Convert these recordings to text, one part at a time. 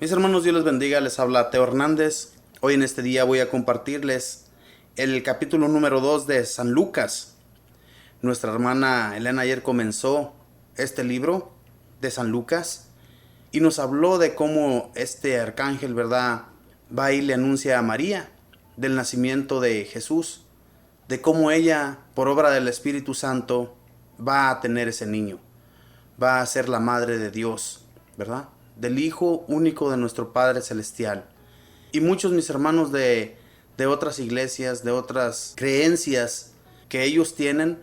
Mis hermanos, Dios les bendiga, les habla Teo Hernández. Hoy en este día voy a compartirles el capítulo número 2 de San Lucas. Nuestra hermana Elena ayer comenzó este libro de San Lucas y nos habló de cómo este arcángel, ¿verdad?, va y le anuncia a María del nacimiento de Jesús, de cómo ella, por obra del Espíritu Santo, va a tener ese niño, va a ser la madre de Dios, ¿verdad?, del Hijo único de nuestro Padre Celestial. Y muchos, mis hermanos, de otras iglesias, de otras creencias que ellos tienen,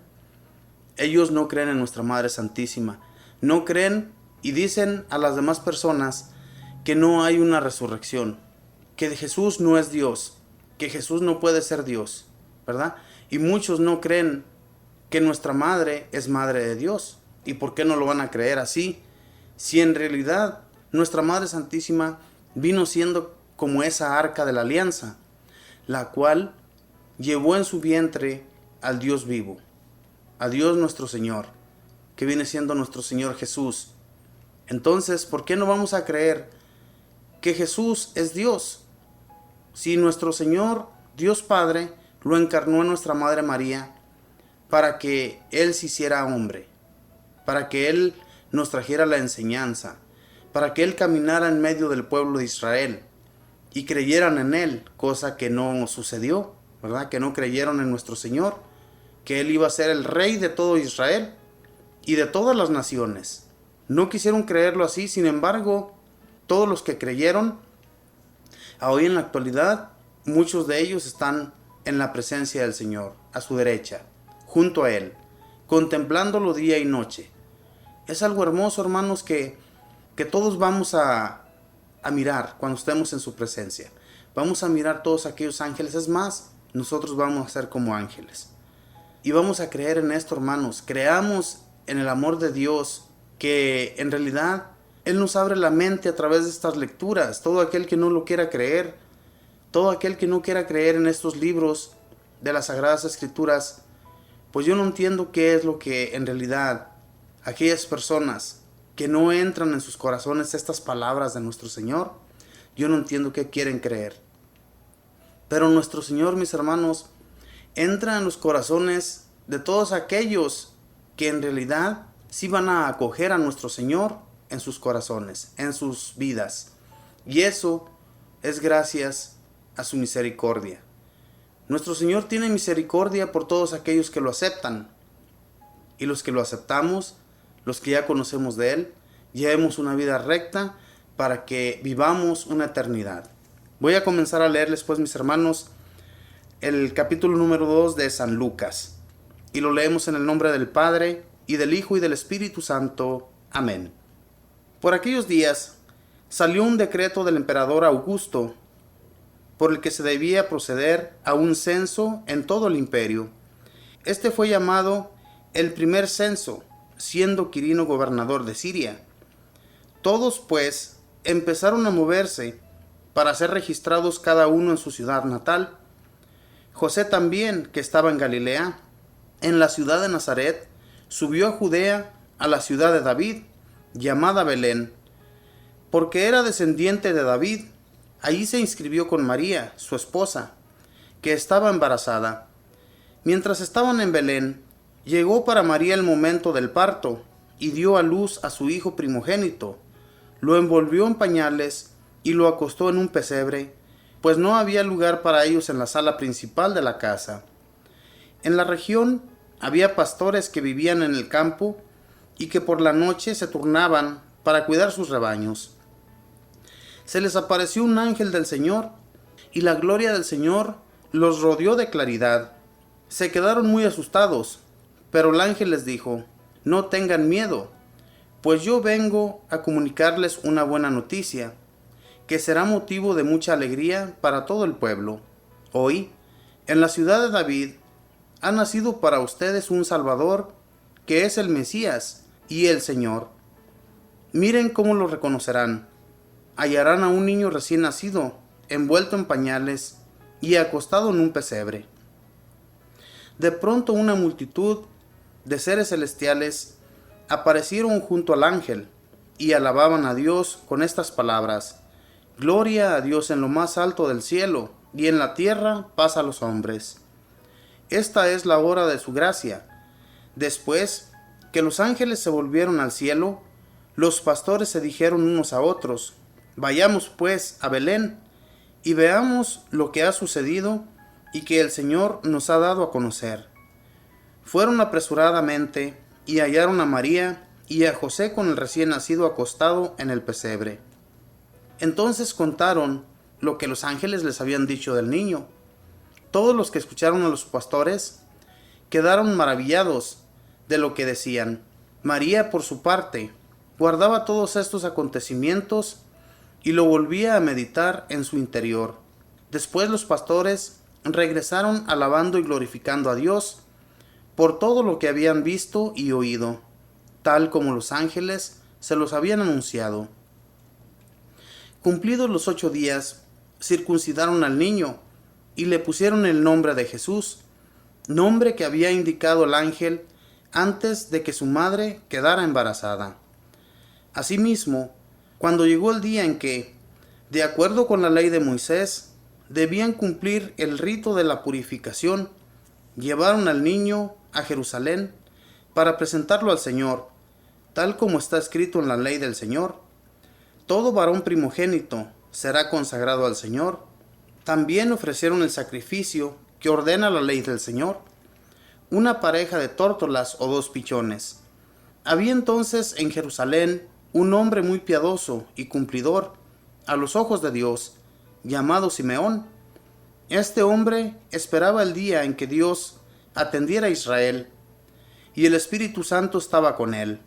ellos no creen en nuestra Madre Santísima. No creen y dicen a las demás personas que no hay una resurrección, que Jesús no es Dios, que Jesús no puede ser Dios, ¿verdad? Y muchos no creen que nuestra Madre es Madre de Dios. ¿Y por qué no lo van a creer así? Si en realidad nuestra Madre Santísima vino siendo como esa arca de la alianza, la cual llevó en su vientre al Dios vivo, a Dios nuestro Señor, que viene siendo nuestro Señor Jesús. Entonces, ¿por qué no vamos a creer que Jesús es Dios? Si nuestro Señor, Dios Padre, lo encarnó en nuestra Madre María para que Él se hiciera hombre, para que Él nos trajera la enseñanza, para que Él caminara en medio del pueblo de Israel y creyeran en Él, cosa que no sucedió, ¿verdad? Que no creyeron en nuestro Señor, que Él iba a ser el Rey de todo Israel y de todas las naciones. No quisieron creerlo así, sin embargo, todos los que creyeron, hoy en la actualidad, muchos de ellos están en la presencia del Señor, a su derecha, junto a Él, contemplándolo día y noche. Es algo hermoso, hermanos, que todos vamos a mirar cuando estemos en su presencia. Vamos a mirar todos aquellos ángeles. Es más, nosotros vamos a ser como ángeles. Y vamos a creer en esto, hermanos. Creamos en el amor de Dios, que en realidad Él nos abre la mente a través de estas lecturas. Todo aquel que no lo quiera creer, todo aquel que no quiera creer en estos libros de las Sagradas Escrituras, pues yo no entiendo qué es lo que en realidad aquellas personas que no entran en sus corazones estas palabras de nuestro Señor, yo no entiendo qué quieren creer. Pero nuestro Señor, mis hermanos, entra en los corazones de todos aquellos que en realidad sí van a acoger a nuestro Señor en sus corazones, en sus vidas. Y eso es gracias a su misericordia. Nuestro Señor tiene misericordia por todos aquellos que lo aceptan. Y los que lo aceptamos, los que ya conocemos de Él, llevemos una vida recta para que vivamos una eternidad. Voy a comenzar a leerles, pues, mis hermanos, el capítulo número 2 de San Lucas. Y lo leemos en el nombre del Padre, y del Hijo, y del Espíritu Santo. Amén. Por aquellos días salió un decreto del emperador Augusto, por el que se debía proceder a un censo en todo el imperio. Este fue llamado el primer censo, siendo Quirino gobernador de Siria. Todos, pues, empezaron a moverse para ser registrados cada uno en su ciudad natal. José también, que estaba en Galilea, en la ciudad de Nazaret, subió a Judea, a la ciudad de David, llamada Belén, porque era descendiente de David. Allí se inscribió con María, su esposa, que estaba embarazada. Mientras estaban en Belén, llegó para María el momento del parto, y dio a luz a su hijo primogénito. Lo envolvió en pañales y lo acostó en un pesebre, pues no había lugar para ellos en la sala principal de la casa. En la región había pastores que vivían en el campo y que por la noche se turnaban para cuidar sus rebaños. Se les apareció un ángel del Señor, y la gloria del Señor los rodeó de claridad. Se quedaron muy asustados, pero el ángel les dijo: no tengan miedo, pues yo vengo a comunicarles una buena noticia, que será motivo de mucha alegría para todo el pueblo. Hoy, en la ciudad de David, ha nacido para ustedes un Salvador, que es el Mesías y el Señor. Miren cómo lo reconocerán. Hallarán a un niño recién nacido, envuelto en pañales y acostado en un pesebre. De pronto una multitud de seres celestiales aparecieron junto al ángel y alababan a Dios con estas palabras: Gloria a Dios en lo más alto del cielo, y en la tierra paz a los hombres. Esta es la hora de su gracia. Después que los ángeles se volvieron al cielo, los pastores se dijeron unos a otros: Vayamos pues a Belén, y veamos lo que ha sucedido y que el Señor nos ha dado a conocer. Fueron apresuradamente y hallaron a María y a José con el recién nacido acostado en el pesebre. Entonces contaron lo que los ángeles les habían dicho del niño. Todos los que escucharon a los pastores quedaron maravillados de lo que decían. María, por su parte, guardaba todos estos acontecimientos y lo volvía a meditar en su interior. Después los pastores regresaron alabando y glorificando a Dios por todo lo que habían visto y oído, tal como los ángeles se los habían anunciado. Cumplidos los 8 días, circuncidaron al niño y le pusieron el nombre de Jesús, nombre que había indicado el ángel antes de que su madre quedara embarazada. Asimismo, cuando llegó el día en que, de acuerdo con la ley de Moisés, debían cumplir el rito de la purificación, llevaron al niño a Jerusalén para presentarlo al Señor, tal como está escrito en la ley del Señor. Todo varón primogénito será consagrado al Señor. También ofrecieron el sacrificio que ordena la ley del Señor, una pareja de tórtolas o 2 pichones. Había entonces en Jerusalén un hombre muy piadoso y cumplidor a los ojos de Dios, llamado Simeón. Este hombre esperaba el día en que Dios atendiera a Israel, y el Espíritu Santo estaba con él.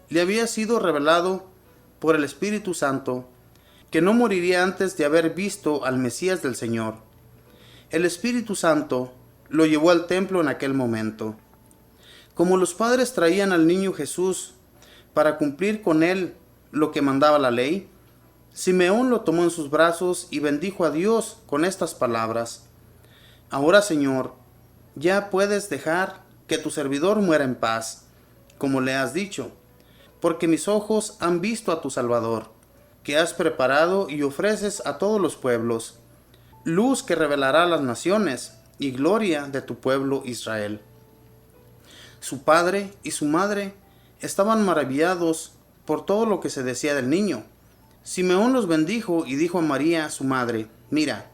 Le había sido revelado por el Espíritu Santo que no moriría antes de haber visto al Mesías del Señor. El Espíritu Santo lo llevó al templo en aquel momento. Como los padres traían al niño Jesús para cumplir con él lo que mandaba la ley, Simeón lo tomó en sus brazos y bendijo a Dios con estas palabras: Ahora, Señor, ya puedes dejar que tu servidor muera en paz, como le has dicho, porque mis ojos han visto a tu Salvador, que has preparado y ofreces a todos los pueblos, luz que revelará a las naciones y gloria de tu pueblo Israel. Su padre y su madre estaban maravillados por todo lo que se decía del niño. Simeón los bendijo y dijo a María, su madre: Mira,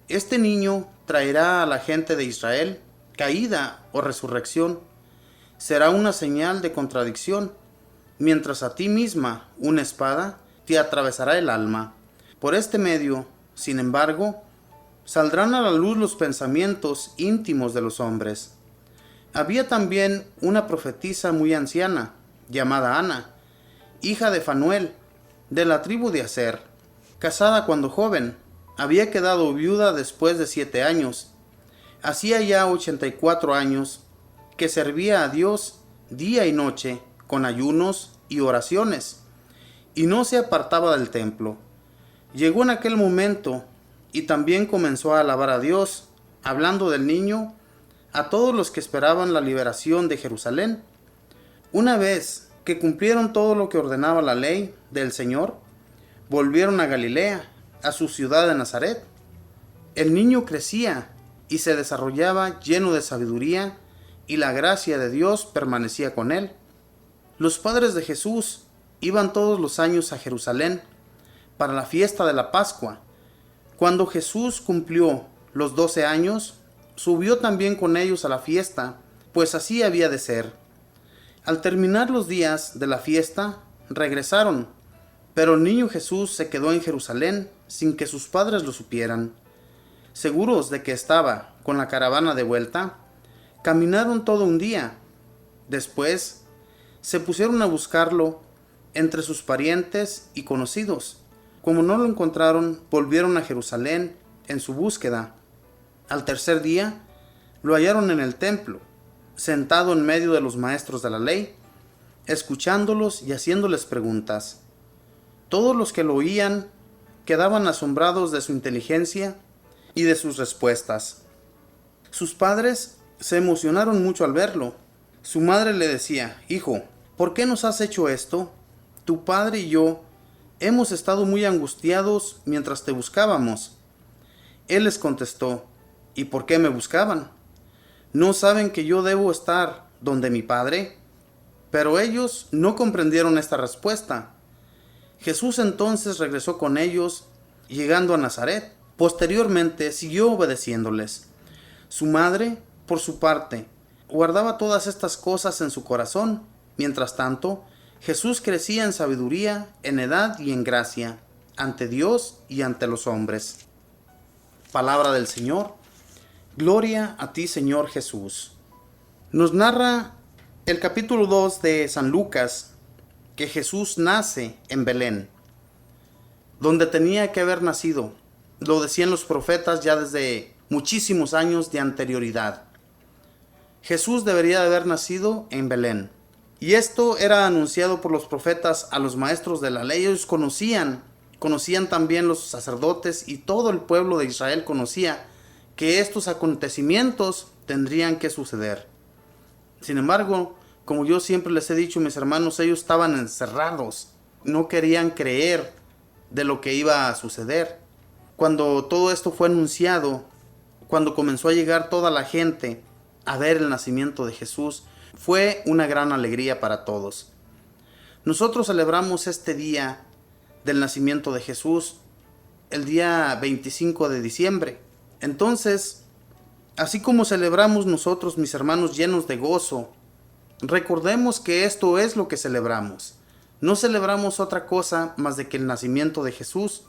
este niño traerá a la gente de Israel caída o resurrección. Será una señal de contradicción, mientras a ti misma una espada te atravesará el alma. Por este medio, sin embargo, saldrán a la luz los pensamientos íntimos de los hombres. Había también una profetisa muy anciana, llamada Ana, hija de Fanuel, de la tribu de Aser. Casada cuando joven, había quedado viuda después de 7 años. Hacía ya 84 años que servía a Dios día y noche con ayunos y oraciones, y no se apartaba del templo. Llegó en aquel momento y también comenzó a alabar a Dios, hablando del niño a todos los que esperaban la liberación de Jerusalén. Una vez que cumplieron todo lo que ordenaba la ley del Señor, volvieron a Galilea, a su ciudad de Nazaret. El niño crecía y se desarrollaba lleno de sabiduría, y la gracia de Dios permanecía con él. Los padres de Jesús iban todos los años a Jerusalén para la fiesta de la Pascua. Cuando Jesús cumplió los 12 años, subió también con ellos a la fiesta, pues así había de ser. Al terminar los días de la fiesta, regresaron, pero el niño Jesús se quedó en Jerusalén sin que sus padres lo supieran. Seguros de que estaba con la caravana de vuelta, caminaron todo un día. Después se pusieron a buscarlo entre sus parientes y conocidos. Como no lo encontraron, volvieron a Jerusalén en su búsqueda. Al tercer día, lo hallaron en el templo, sentado en medio de los maestros de la ley, escuchándolos y haciéndoles preguntas. Todos los que lo oían quedaban asombrados de su inteligencia y de sus respuestas. Sus padres se emocionaron mucho al verlo. Su madre le decía: Hijo, ¿por qué nos has hecho esto? Tu padre y yo hemos estado muy angustiados mientras te buscábamos. Él les contestó, ¿y por qué me buscaban? ¿No saben que yo debo estar donde mi Padre? Pero ellos no comprendieron esta respuesta. Jesús entonces regresó con ellos, llegando a Nazaret. Posteriormente siguió obedeciéndoles. Su madre, por su parte, guardaba todas estas cosas en su corazón. Mientras tanto, Jesús crecía en sabiduría, en edad y en gracia, ante Dios y ante los hombres. Palabra del Señor. Gloria a ti, Señor Jesús. Nos narra el capítulo 2 de San Lucas que Jesús nace en Belén, donde tenía que haber nacido. Lo decían los profetas ya desde muchísimos años de anterioridad. Jesús debería de haber nacido en Belén. Y esto era anunciado por los profetas a los maestros de la ley. Ellos conocían también los sacerdotes, y todo el pueblo de Israel conocía que estos acontecimientos tendrían que suceder. Sin embargo, como yo siempre les he dicho, mis hermanos, ellos estaban encerrados, no querían creer de lo que iba a suceder. Cuando todo esto fue anunciado, cuando comenzó a llegar toda la gente a ver el nacimiento de Jesús, fue una gran alegría para todos. Nosotros celebramos este día del nacimiento de Jesús, el día 25 de diciembre. Entonces, así como celebramos nosotros, mis hermanos, llenos de gozo, recordemos que esto es lo que celebramos. No celebramos otra cosa más de que el nacimiento de Jesús,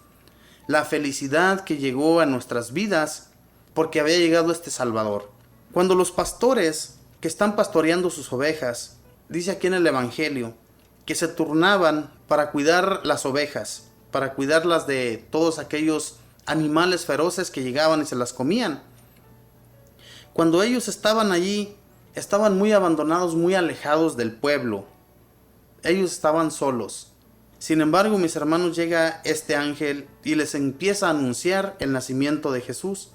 la felicidad que llegó a nuestras vidas porque había llegado este Salvador. Cuando los pastores que están pastoreando sus ovejas, dice aquí en el Evangelio, que se turnaban para cuidar las ovejas, para cuidarlas de todos aquellos animales feroces que llegaban y se las comían. Cuando ellos estaban allí, estaban muy abandonados, muy alejados del pueblo. Ellos estaban solos. Sin embargo, mis hermanos, llega este ángel y les empieza a anunciar el nacimiento de Jesús.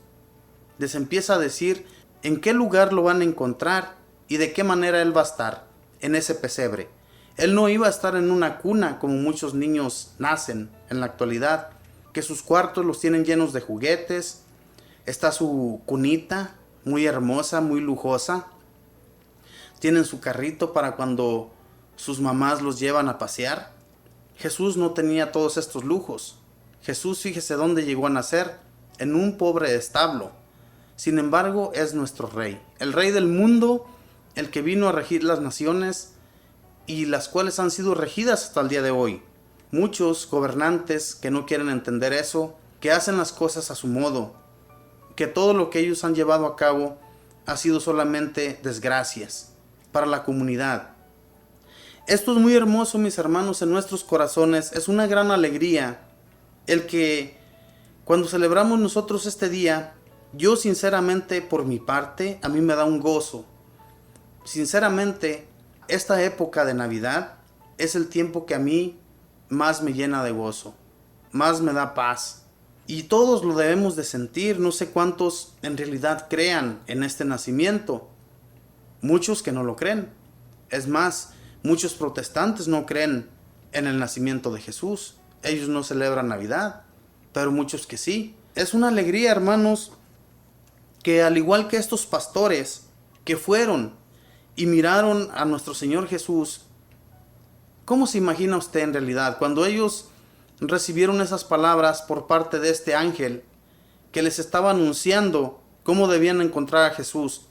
Les empieza a decir en qué lugar lo van a encontrar y de qué manera él va a estar en ese pesebre. Él no iba a estar en una cuna como muchos niños nacen en la actualidad, que sus cuartos los tienen llenos de juguetes. Está su cunita, muy hermosa, muy lujosa. Tienen su carrito para cuando sus mamás los llevan a pasear. Jesús no tenía todos estos lujos. Jesús, fíjese dónde llegó a nacer, en un pobre establo. Sin embargo, es nuestro Rey, el Rey del mundo, el que vino a regir las naciones y las cuales han sido regidas hasta el día de hoy. Muchos gobernantes que no quieren entender eso, que hacen las cosas a su modo, que todo lo que ellos han llevado a cabo ha sido solamente desgracias para la comunidad. Esto es muy hermoso, mis hermanos, en nuestros corazones. Es una gran alegría el que cuando celebramos nosotros este día, yo sinceramente por mi parte, a mí me da un gozo. Sinceramente, esta época de Navidad es el tiempo que a mí más me llena de gozo, más me da paz. Y todos lo debemos de sentir. No sé cuántos en realidad crean en este nacimiento. Muchos que no lo creen. Es más, muchos protestantes no creen en el nacimiento de Jesús. Ellos no celebran Navidad, pero muchos que sí. Es una alegría, hermanos, que al igual que estos pastores que fueron y miraron a nuestro Señor Jesús, ¿cómo se imagina usted en realidad cuando ellos recibieron esas palabras por parte de este ángel que les estaba anunciando cómo debían encontrar a Jesús?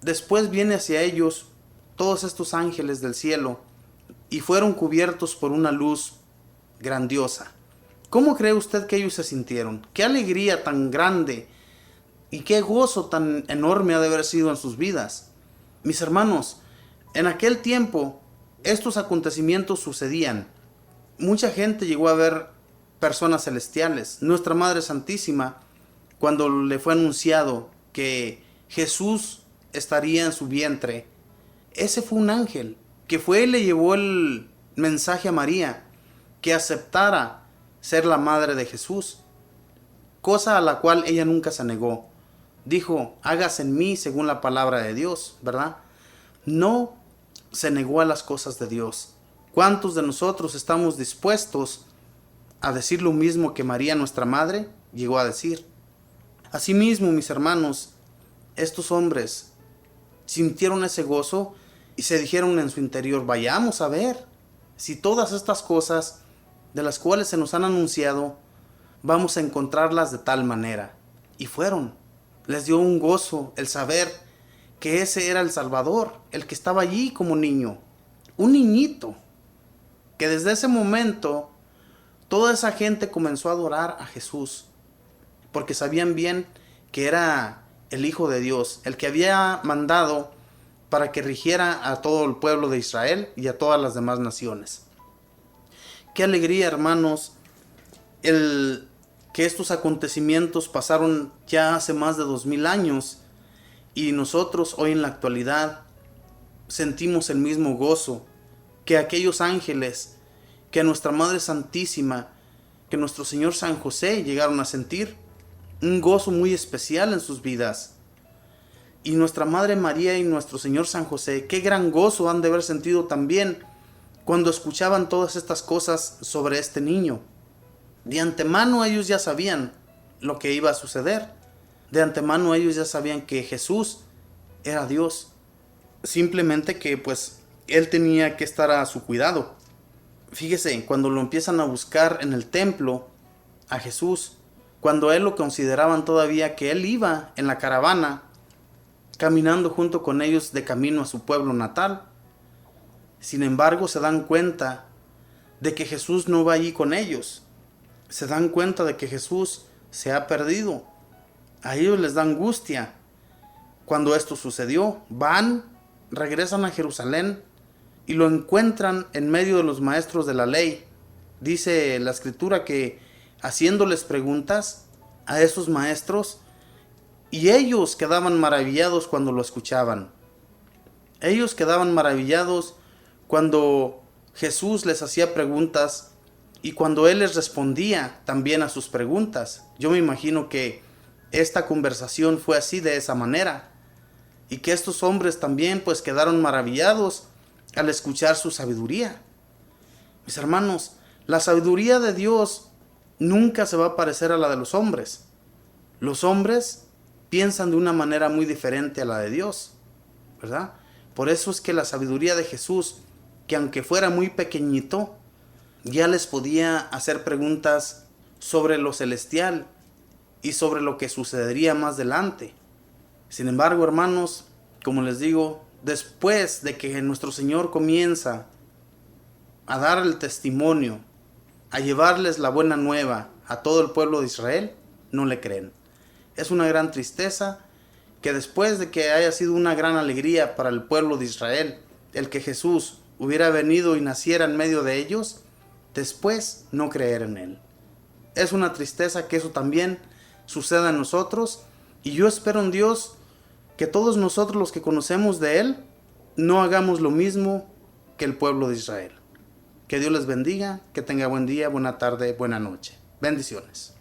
Después viene hacia ellos todos estos ángeles del cielo y fueron cubiertos por una luz grandiosa. ¿Cómo cree usted que ellos se sintieron? ¿Qué alegría tan grande y qué gozo tan enorme ha de haber sido en sus vidas? Mis hermanos, en aquel tiempo estos acontecimientos sucedían. Mucha gente llegó a ver personas celestiales. Nuestra Madre Santísima, cuando le fue anunciado que Jesús estaría en su vientre, ese fue un ángel que fue y le llevó el mensaje a María, que aceptara ser la madre de Jesús, cosa a la cual ella nunca se negó. Dijo, hágase en mí según la palabra de Dios, ¿verdad? No se negó a las cosas de Dios. ¿Cuántos de nosotros estamos dispuestos a decir lo mismo que María, nuestra madre, llegó a decir. Asimismo, mis hermanos, estos hombres sintieron ese gozo y se dijeron en su interior, vayamos a ver si todas estas cosas de las cuales se nos han anunciado, vamos a encontrarlas de tal manera. Y fueron. Les dio un gozo el saber que ese era el Salvador, el que estaba allí como niño, un niñito, que desde ese momento toda esa gente comenzó a adorar a Jesús, porque sabían bien que era el Hijo de Dios, el que había mandado para que rigiera a todo el pueblo de Israel y a todas las demás naciones. Qué alegría, hermanos, el que estos acontecimientos pasaron ya hace más de 2000 años y nosotros hoy en la actualidad sentimos el mismo gozo que aquellos ángeles, que nuestra Madre Santísima, que nuestro Señor San José llegaron a sentir, un gozo muy especial en sus vidas. Y nuestra Madre María y nuestro Señor San José, qué gran gozo han de haber sentido también cuando escuchaban todas estas cosas sobre este niño. De antemano ellos ya sabían lo que iba a suceder. De antemano ellos ya sabían que Jesús era Dios. Simplemente que pues Él tenía que estar a su cuidado. Fíjese, cuando lo empiezan a buscar en el templo a Jesús, cuando a Él lo consideraban todavía que Él iba en la caravana, caminando junto con ellos de camino a su pueblo natal. Sin embargo, se dan cuenta de que Jesús no va allí con ellos. Se dan cuenta de que Jesús se ha perdido. A ellos les da angustia. Cuando esto sucedió, regresan a Jerusalén y lo encuentran en medio de los maestros de la ley. Dice la Escritura que haciéndoles preguntas a esos maestros, y ellos quedaban maravillados cuando lo escuchaban. Ellos quedaban maravillados cuando Jesús les hacía preguntas y cuando Él les respondía también a sus preguntas. Yo me imagino que esta conversación fue así, de esa manera, y que estos hombres también pues quedaron maravillados al escuchar su sabiduría. Mis hermanos, la sabiduría de Dios nunca se va a parecer a la de los hombres. Los hombres piensan de una manera muy diferente a la de Dios, ¿verdad? Por eso es que la sabiduría de Jesús, que aunque fuera muy pequeñito, ya les podía hacer preguntas sobre lo celestial y sobre lo que sucedería más adelante. Sin embargo, hermanos, como les digo, después de que nuestro Señor comienza a dar el testimonio, a llevarles la buena nueva a todo el pueblo de Israel, no le creen. Es una gran tristeza que después de que haya sido una gran alegría para el pueblo de Israel, el que Jesús hubiera venido y naciera en medio de ellos, después no creer en Él. Es una tristeza que eso también suceda en nosotros, y yo espero en Dios que todos nosotros los que conocemos de Él no hagamos lo mismo que el pueblo de Israel. Que Dios les bendiga, que tenga buen día, buena tarde, buena noche. Bendiciones.